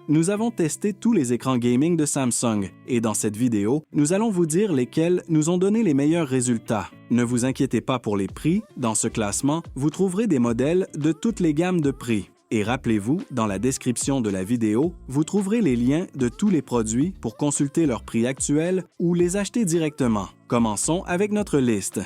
Nous avons testé tous les écrans gaming de Samsung et dans cette vidéo, nous allons vous dire lesquels nous ont donné les meilleurs résultats. Ne vous inquiétez pas pour les prix, dans ce classement, vous trouverez des modèles de toutes les gammes de prix. Et rappelez-vous, dans la description de la vidéo, vous trouverez les liens de tous les produits pour consulter leur prix actuel ou les acheter directement. Commençons avec notre liste.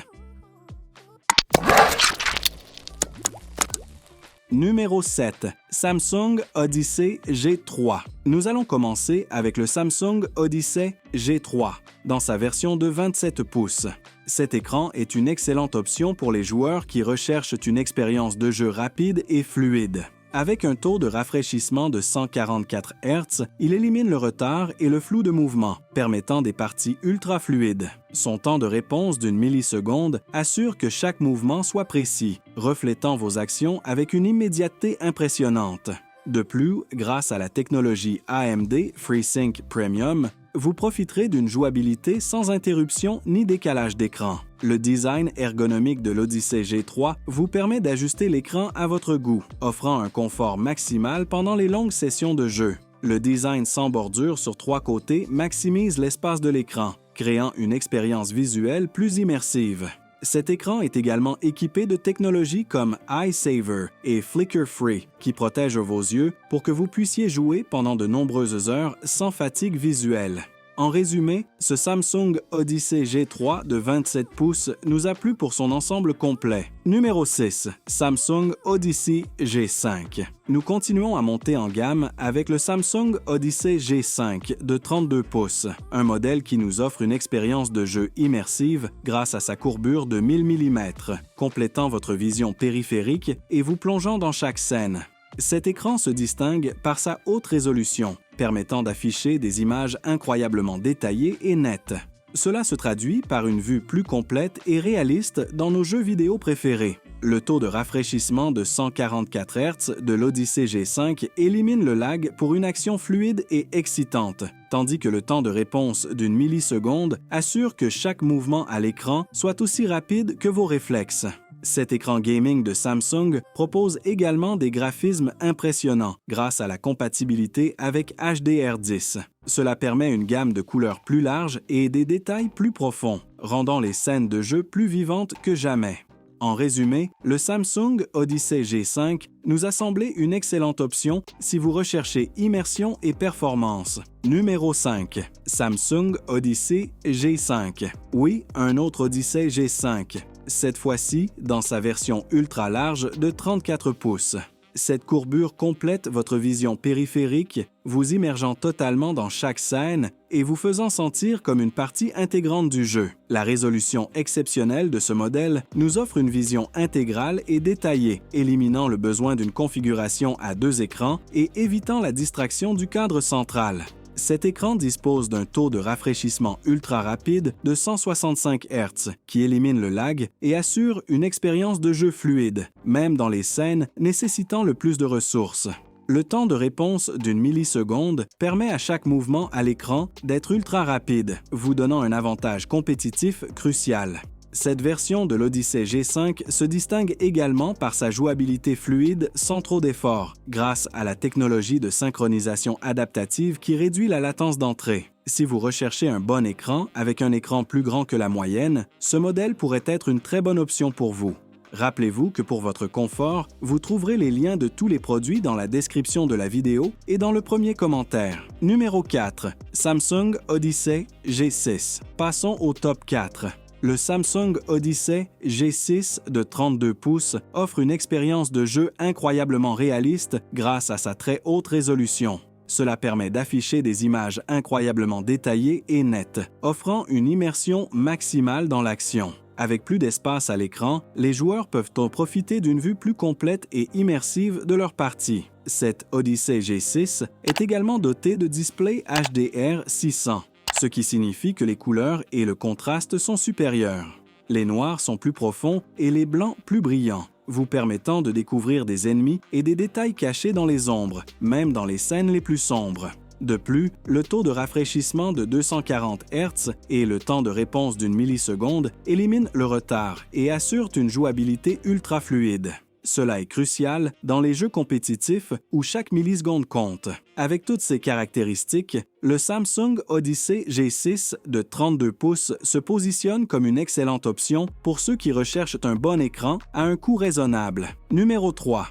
Numéro 7. Samsung Odyssey G3. Nous allons commencer avec le Samsung Odyssey G3, dans sa version de 27 pouces. Cet écran est une excellente option pour les joueurs qui recherchent une expérience de jeu rapide et fluide. Avec un taux de rafraîchissement de 144 Hz, il élimine le retard et le flou de mouvement, permettant des parties ultra fluides. Son temps de réponse d'une milliseconde assure que chaque mouvement soit précis, reflétant vos actions avec une immédiateté impressionnante. De plus, grâce à la technologie AMD FreeSync Premium, vous profiterez d'une jouabilité sans interruption ni décalage d'écran. Le design ergonomique de l'Odyssey G3 vous permet d'ajuster l'écran à votre goût, offrant un confort maximal pendant les longues sessions de jeu. Le design sans bordure sur 3 côtés maximise l'espace de l'écran, créant une expérience visuelle plus immersive. Cet écran est également équipé de technologies comme Eye Saver et Flicker Free qui protègent vos yeux pour que vous puissiez jouer pendant de nombreuses heures sans fatigue visuelle. En résumé, ce Samsung Odyssey G3 de 27 pouces nous a plu pour son ensemble complet. Numéro 6. Samsung Odyssey G5. Nous continuons à monter en gamme avec le Samsung Odyssey G5 de 32 pouces, un modèle qui nous offre une expérience de jeu immersive grâce à sa courbure de 1000 mm, complétant votre vision périphérique et vous plongeant dans chaque scène. Cet écran se distingue par sa haute résolution, permettant d'afficher des images incroyablement détaillées et nettes. Cela se traduit par une vue plus complète et réaliste dans nos jeux vidéo préférés. Le taux de rafraîchissement de 144 Hz de l'Odyssey G5 élimine le lag pour une action fluide et excitante, tandis que le temps de réponse d'une milliseconde assure que chaque mouvement à l'écran soit aussi rapide que vos réflexes. Cet écran gaming de Samsung propose également des graphismes impressionnants grâce à la compatibilité avec HDR10. Cela permet une gamme de couleurs plus large et des détails plus profonds, rendant les scènes de jeu plus vivantes que jamais. En résumé, le Samsung Odyssey G5 nous a semblé une excellente option si vous recherchez immersion et performance. Numéro 5. Samsung Odyssey G5. Oui, un autre Odyssey G5. Cette fois-ci dans sa version ultra large de 34 pouces. Cette courbure complète votre vision périphérique, vous immergeant totalement dans chaque scène et vous faisant sentir comme une partie intégrante du jeu. La résolution exceptionnelle de ce modèle nous offre une vision intégrale et détaillée, éliminant le besoin d'une configuration à 2 écrans et évitant la distraction du cadre central. Cet écran dispose d'un taux de rafraîchissement ultra rapide de 165 Hz qui élimine le lag et assure une expérience de jeu fluide, même dans les scènes nécessitant le plus de ressources. Le temps de réponse d'une milliseconde permet à chaque mouvement à l'écran d'être ultra rapide, vous donnant un avantage compétitif crucial. Cette version de l'Odyssey G5 se distingue également par sa jouabilité fluide sans trop d'efforts, grâce à la technologie de synchronisation adaptative qui réduit la latence d'entrée. Si vous recherchez un bon écran avec un écran plus grand que la moyenne, ce modèle pourrait être une très bonne option pour vous. Rappelez-vous que pour votre confort, vous trouverez les liens de tous les produits dans la description de la vidéo et dans le premier commentaire. Numéro 4. Samsung Odyssey G6. Passons au top 4. Le Samsung Odyssey G6 de 32 pouces offre une expérience de jeu incroyablement réaliste grâce à sa très haute résolution. Cela permet d'afficher des images incroyablement détaillées et nettes, offrant une immersion maximale dans l'action. Avec plus d'espace à l'écran, les joueurs peuvent en profiter d'une vue plus complète et immersive de leur partie. Cette Odyssey G6 est également dotée de display HDR 600. Ce qui signifie que les couleurs et le contraste sont supérieurs. Les noirs sont plus profonds et les blancs plus brillants, vous permettant de découvrir des ennemis et des détails cachés dans les ombres, même dans les scènes les plus sombres. De plus, le taux de rafraîchissement de 240 Hz et le temps de réponse d'une milliseconde éliminent le retard et assurent une jouabilité ultra fluide. Cela est crucial dans les jeux compétitifs où chaque milliseconde compte. Avec toutes ces caractéristiques, le Samsung Odyssey G6 de 32 pouces se positionne comme une excellente option pour ceux qui recherchent un bon écran à un coût raisonnable. Numéro 3.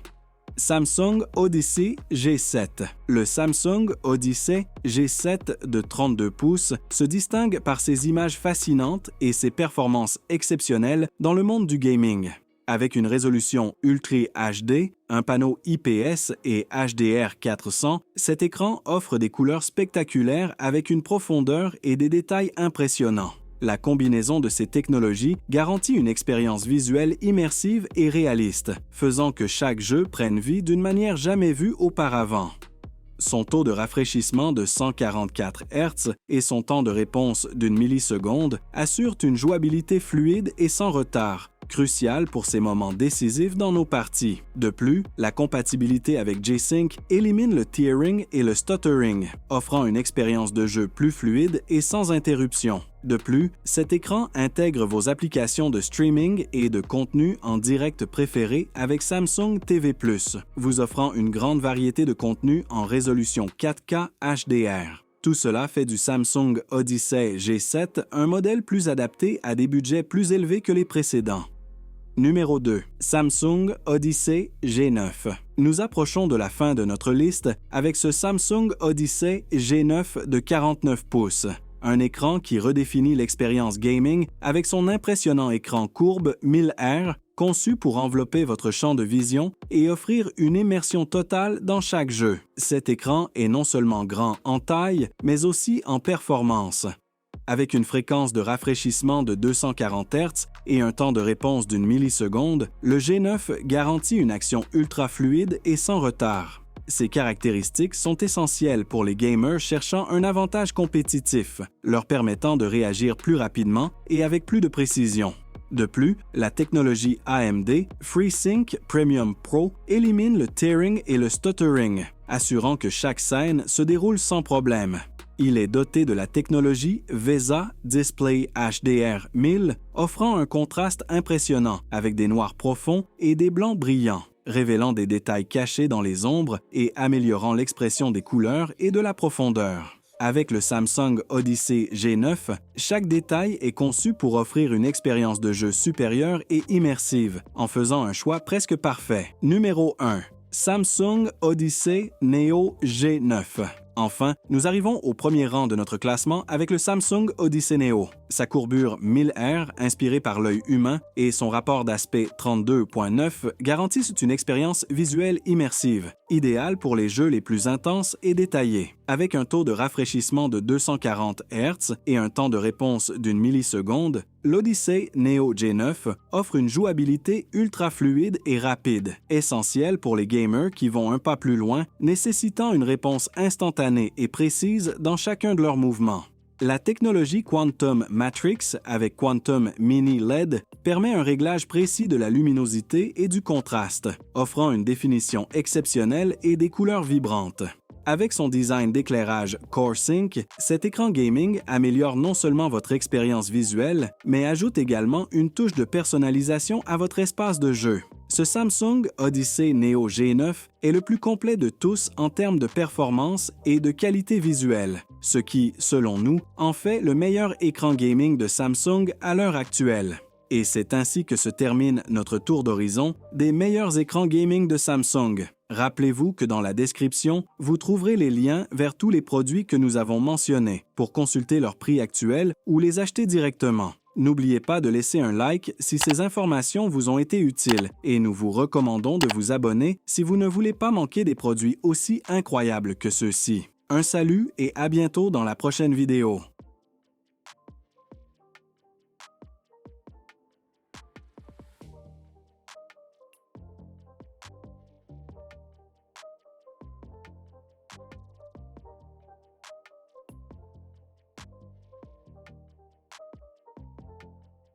Samsung Odyssey G7. Le Samsung Odyssey G7 de 32 pouces se distingue par ses images fascinantes et ses performances exceptionnelles dans le monde du gaming. Avec une résolution Ultra HD, un panneau IPS et HDR400, cet écran offre des couleurs spectaculaires avec une profondeur et des détails impressionnants. La combinaison de ces technologies garantit une expérience visuelle immersive et réaliste, faisant que chaque jeu prenne vie d'une manière jamais vue auparavant. Son taux de rafraîchissement de 144 Hz et son temps de réponse d'une milliseconde assurent une jouabilité fluide et sans retard, crucial pour ces moments décisifs dans nos parties. De plus, la compatibilité avec G-Sync élimine le tearing et le stuttering, offrant une expérience de jeu plus fluide et sans interruption. De plus, cet écran intègre vos applications de streaming et de contenu en direct préférés avec Samsung TV+, vous offrant une grande variété de contenus en résolution 4K HDR. Tout cela fait du Samsung Odyssey G7 un modèle plus adapté à des budgets plus élevés que les précédents. Numéro 2. Samsung Odyssey G9. Nous approchons de la fin de notre liste avec ce Samsung Odyssey G9 de 49 pouces. Un écran qui redéfinit l'expérience gaming avec son impressionnant écran courbe 1000R, conçu pour envelopper votre champ de vision et offrir une immersion totale dans chaque jeu. Cet écran est non seulement grand en taille, mais aussi en performance. Avec une fréquence de rafraîchissement de 240 Hz et un temps de réponse d'une milliseconde, le G9 garantit une action ultra fluide et sans retard. Ces caractéristiques sont essentielles pour les gamers cherchant un avantage compétitif, leur permettant de réagir plus rapidement et avec plus de précision. De plus, la technologie AMD FreeSync Premium Pro élimine le tearing et le stuttering, assurant que chaque scène se déroule sans problème. Il est doté de la technologie VESA Display HDR 1000, offrant un contraste impressionnant avec des noirs profonds et des blancs brillants, révélant des détails cachés dans les ombres et améliorant l'expression des couleurs et de la profondeur. Avec le Samsung Odyssey G9, chaque détail est conçu pour offrir une expérience de jeu supérieure et immersive, en faisant un choix presque parfait. Numéro 1. Samsung Odyssey Neo G9. Enfin, nous arrivons au premier rang de notre classement avec le Samsung Odyssey Neo. Sa courbure 1000R, inspirée par l'œil humain, et son rapport d'aspect 32.9 garantissent une expérience visuelle immersive, idéale pour les jeux les plus intenses et détaillés. Avec un taux de rafraîchissement de 240 Hz et un temps de réponse d'une milliseconde, l'Odyssey Neo G9 offre une jouabilité ultra fluide et rapide, essentielle pour les gamers qui vont un pas plus loin, nécessitant une réponse instantanée et précise dans chacun de leurs mouvements. La technologie Quantum Matrix avec Quantum Mini LED permet un réglage précis de la luminosité et du contraste, offrant une définition exceptionnelle et des couleurs vibrantes. Avec son design d'éclairage CoreSync, cet écran gaming améliore non seulement votre expérience visuelle, mais ajoute également une touche de personnalisation à votre espace de jeu. Ce Samsung Odyssey Neo G9 est le plus complet de tous en termes de performance et de qualité visuelle, ce qui, selon nous, en fait le meilleur écran gaming de Samsung à l'heure actuelle. Et c'est ainsi que se termine notre tour d'horizon des meilleurs écrans gaming de Samsung. Rappelez-vous que dans la description, vous trouverez les liens vers tous les produits que nous avons mentionnés pour consulter leur prix actuel ou les acheter directement. N'oubliez pas de laisser un like si ces informations vous ont été utiles et nous vous recommandons de vous abonner si vous ne voulez pas manquer des produits aussi incroyables que ceux-ci. Un salut et à bientôt dans la prochaine vidéo.